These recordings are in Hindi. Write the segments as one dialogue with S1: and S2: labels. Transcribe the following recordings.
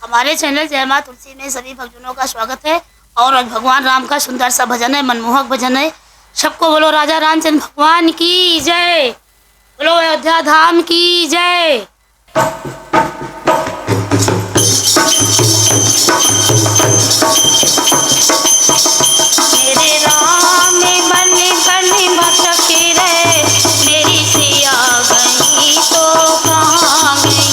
S1: हमारे चैनल जय मां तुलसी में सभी भक्तजनों का स्वागत है। और आज भगवान राम का सुंदर सा भजन है, मनमोहक भजन है। सबको बोलो राजा रामचंद्र भगवान की जय, बोलो अयोध्या धाम की जय। मेरे राम बन बन भटके रहे, मेरी सिया गई तो कहाँ गई।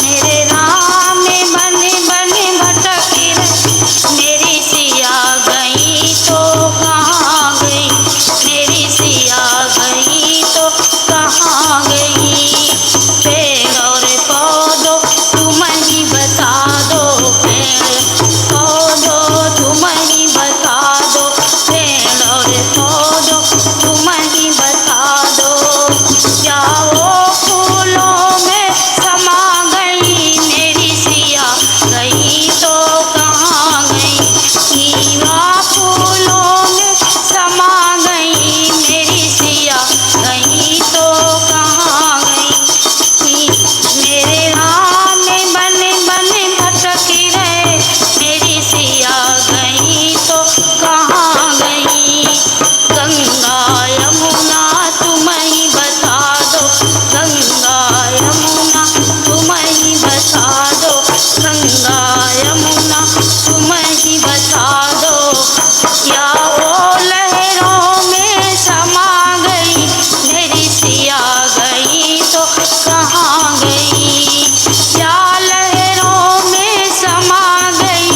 S1: मेरे राम बन बन भटके रहे, मेरी सिया गई तो कहाँ गई। मेरी सिया गई तो कहाँ गई। पेड़ और पौधों तुम ही बता दो, पेड़ पौधों तुम ही बता दो, पेड़ और पौधों तुम ही बता दो। क्या वो फूलों में समा गई, मेरी सिया गई तो कहाँ गई। नीवा फूलों में समा गई, मेरी सिया गई तो कहाँ गई। मेरे राम बन बन भटके रहे, मेरी सिया गई तो कहाँ गई। गंगा यमुना तुम ही बता दो, गंगा यमुना तुम ही बता दो, गंगा यमुना तुम ही बता दो। या वो लहरों में समा गई, मेरी सिया गई तो कहाँ गई। या लहरों में समा गई,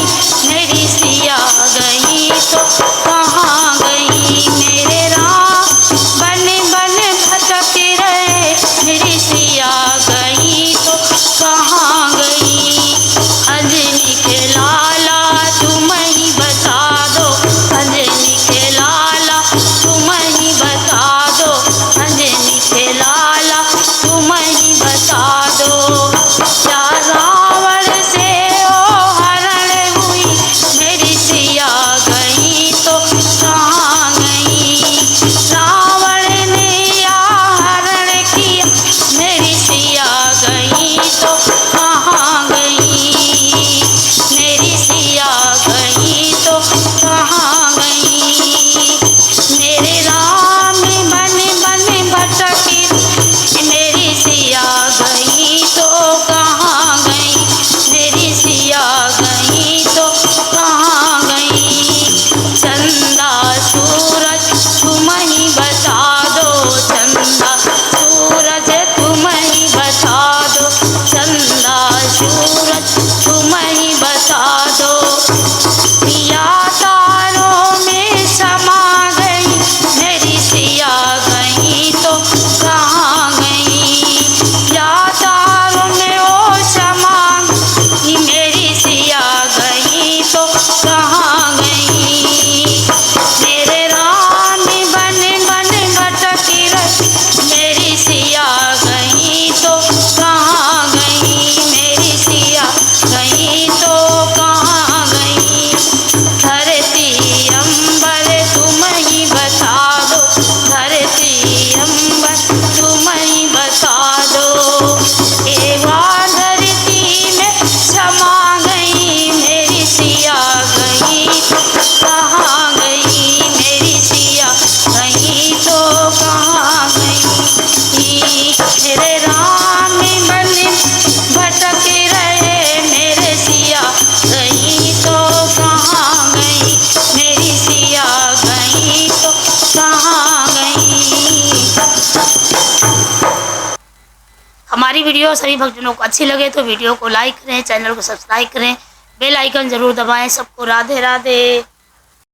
S1: मेरी सिया गई तो कहाँ गई। मेरे राम बन बन भटके रहे, मेरी सिया गई तो कहाँ गई। अंजनी के लाला तुम ही बता दो, अंजनी के लाला तुम ही बता दो, अंजनी के लाला तुम ही बता दो। क्या रावण से ओ हरण हुई, मेरी सिया गई तो कहाँ गई। रावण ने या हरण किया, मेरी सिया गई तो कहाँ गई। मेरी सिया गई तो कहाँ गई। मेरे राम बन बन भटके, मेरी सिया गई तो कहाँ गई। मेरी सिया गई तो कहाँ गई। चंदा सूरज तुम ही बता दो, चंदा सूरज तुम ही बता दो, चंदा सूरज तुम ही बता दो। पिया तारों में समा गई, मेरी सिया गई तो कहाँ गई। या तारों में ओ समा गई, मेरी सिया गई तो कहाँ गई। मेरे राम बन बन भटके रहे, मेरी सिया गई तो कहाँ गई। मेरी सिया गई तो कहाँ गई। धरती अंबर तुम ही बता दो, धरती अंबर तुम ही बता दो। एवा धरती में समा गई, मेरी सिया गई तो कहाँ गई। मेरी सिया गई तो कहाँ गई। मेरे राम बन भटके रहे, मेरे सिया गई तो कहाँ गई। मेरी सिया गई तो कहाँ गई। हमारी वीडियो सभी भक्तजनों को अच्छी लगे तो वीडियो को लाइक करें, चैनल को सब्सक्राइब करें, बेल आइकन जरूर दबाएं। सबको राधे राधे।